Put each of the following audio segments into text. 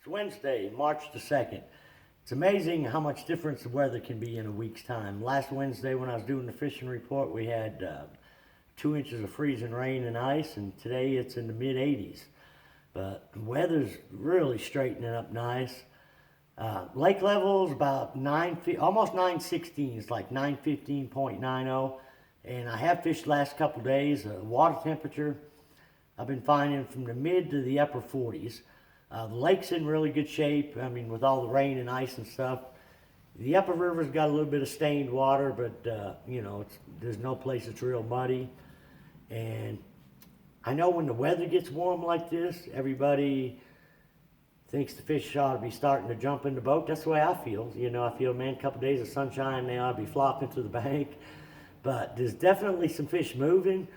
It's Wednesday, March the 2nd. It's amazing how much difference the weather can be in a week's time. Last Wednesday when I was doing the fishing report, we had 2 inches of freezing rain and ice, and today it's in the mid 80s. But the weather's really straightening up nice. Lake level is about 9, almost 916. It's like 915.90. And I have fished the last couple days. Water temperature, I've been finding from the mid to the upper 40s. The lake's in really good shape. I mean, with all the rain and ice and stuff. The upper river's got a little bit of stained water, but there's no place that's real muddy. And I know when the weather gets warm like this, everybody thinks the fish ought to be starting to jump in the boat. That's the way I feel. I feel, man, a couple days of sunshine, they ought to be flopping to the bank. But there's definitely some fish moving.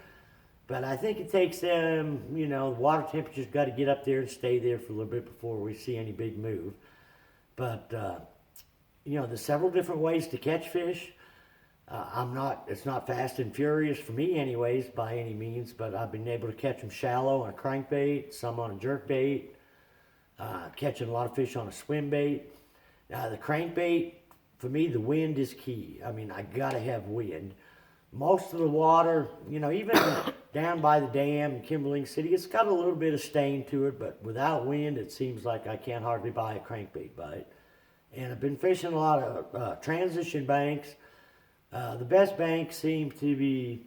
But I think it takes them, the water temperature's got to get up there and stay there for a little bit before we see any big move. But, there's several different ways to catch fish. It's not fast and furious for me anyways, by any means, but I've been able to catch them shallow on a crankbait, some on a jerkbait, catching a lot of fish on a swim bait. The crankbait, for me, the wind is key. I mean, I gotta have wind. Most of the water, even down by the dam in Kimberling City, it's got a little bit of stain to it, but without wind, it seems like I can't hardly buy a crankbait bite. And I've been fishing a lot of transition banks. The best banks seem to be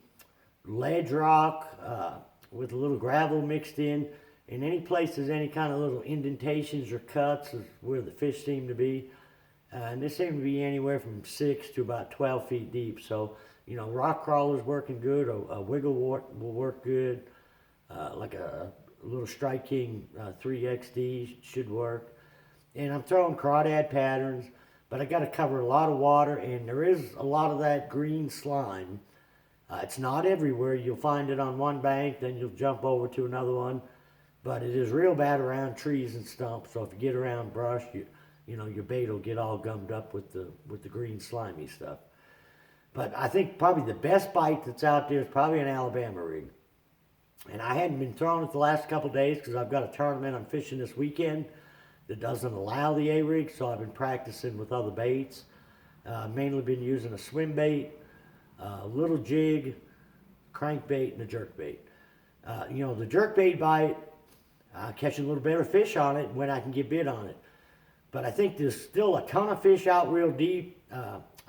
ledge rock with a little gravel mixed in. And any place there's any kind of little indentations or cuts is where the fish seem to be. And they seem to be anywhere from 6 to about 12 feet deep. So, rock crawler's working good. A wiggle wart will work good. Like a little Strike King 3XD should work. And I'm throwing crawdad patterns, but I got to cover a lot of water, and there is a lot of that green slime. It's not everywhere. You'll find it on one bank, then you'll jump over to another one. But it is real bad around trees and stumps. So if you get around brush, your bait will get all gummed up with the green slimy stuff. But I think probably the best bite that's out there is probably an Alabama rig. And I hadn't been throwing it the last couple of days because I've got a tournament I'm fishing this weekend that doesn't allow the A-rig, so I've been practicing with other baits. Mainly been using a swim bait, a little jig, crankbait, and a jerkbait. The jerkbait bite, catching a little better fish on it when I can get bit on it. But I think there's still a ton of fish out real deep.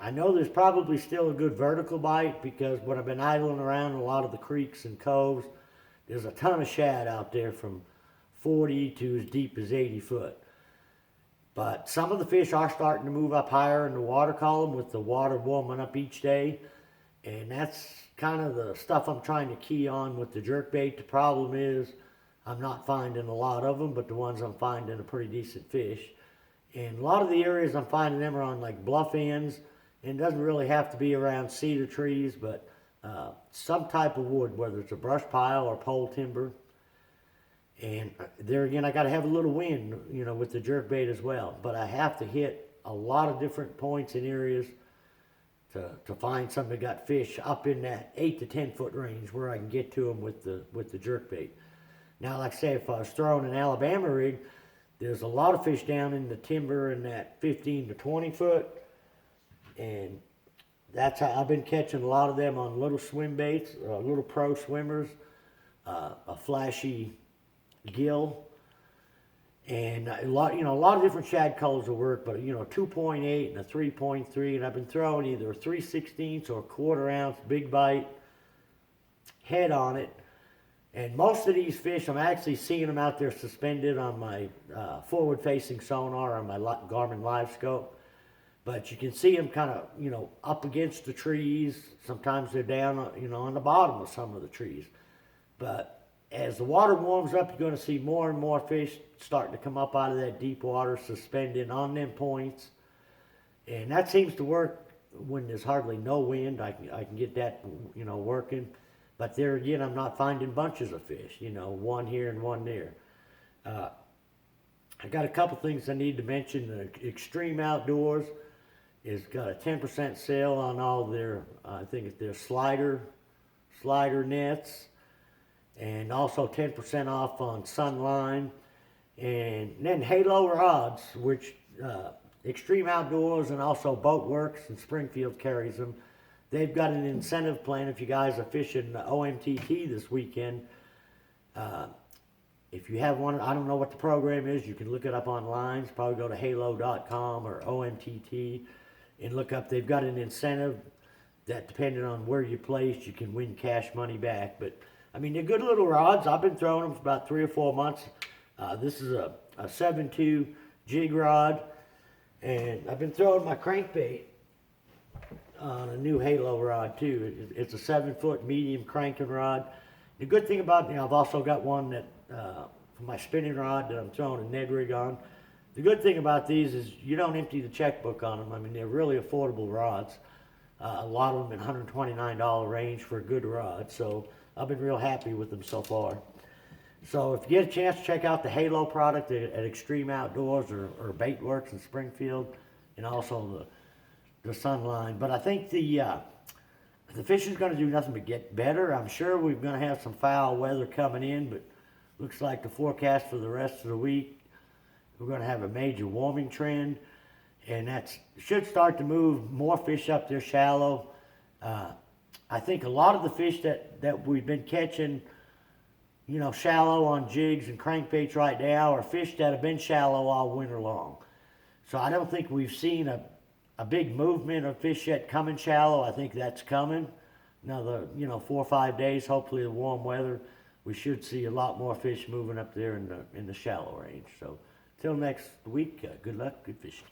I know there's probably still a good vertical bite because when I've been idling around in a lot of the creeks and coves, there's a ton of shad out there from 40 to as deep as 80 foot. But some of the fish are starting to move up higher in the water column with the water warming up each day. And that's kind of the stuff I'm trying to key on with the jerkbait. The problem is I'm not finding a lot of them, but the ones I'm finding are pretty decent fish. And a lot of the areas I'm finding them are on like bluff ends. And it doesn't really have to be around cedar trees, but some type of wood, whether it's a brush pile or pole timber. And there again, I got to have a little wind, with the jerkbait as well. But I have to hit a lot of different points and areas to find something that got fish up in that 8 to 10 foot range where I can get to them with the jerkbait. Now, like I say, if I was throwing an Alabama rig, there's a lot of fish down in the timber in that 15 to 20 foot. And that's how I've been catching a lot of them on little swim baits, little pro swimmers, a flashy gill, and a lot of different shad colors will work, but 2.8 and a 3.3, and I've been throwing either a 3/16 or a 1/4 ounce big bite head on it. And most of these fish, I'm actually seeing them out there suspended on my forward-facing sonar on my Garmin Live Scope. But you can see them kind of, up against the trees. Sometimes they're down, on the bottom of some of the trees. But as the water warms up, you're going to see more and more fish starting to come up out of that deep water, suspended on them points. And that seems to work when there's hardly no wind. I can get that, working. But there again, I'm not finding bunches of fish, one here and one there. I got a couple things I need to mention. The Extreme Outdoors has got a 10% sale on all their, I think it's their slider nets, and also 10% off on Sunline. And And then Halo Rods, which Extreme Outdoors and also Boat Works in Springfield carries them. They've got an incentive plan if you guys are fishing OMTT this weekend. If you have one, I don't know what the program is, you can look it up online. It's probably go to halo.com or OMTT and look up. They've got an incentive that depending on where you place, you can win cash money back. But I mean, they're good little rods. I've been throwing them for about 3 or 4 months. This is a 7.2 jig rod, and I've been throwing my crankbait on a new Halo rod too. It's a 7-foot medium cranking rod. The good thing about, I've also got one that for my spinning rod that I'm throwing a Ned rig on. The good thing about these is you don't empty the checkbook on them. I mean, they're really affordable rods. A lot of them in $129 range for a good rod. So I've been real happy with them so far. So if you get a chance to check out the Halo product at Extreme Outdoors or Bait Works in Springfield, and also the Sunline. But I think the fishing's going to do nothing but get better. I'm sure we're going to have some foul weather coming in, but looks like the forecast for the rest of the week, we're going to have a major warming trend, and that should start to move more fish up there shallow. I think a lot of the fish that we've been catching, shallow on jigs and crankbaits right now are fish that have been shallow all winter long. So I don't think we've seen a big movement of fish yet coming shallow. I think that's coming. Another, 4 or 5 days, hopefully the warm weather, we should see a lot more fish moving up there in the shallow range. So till next week, good luck, good fishing.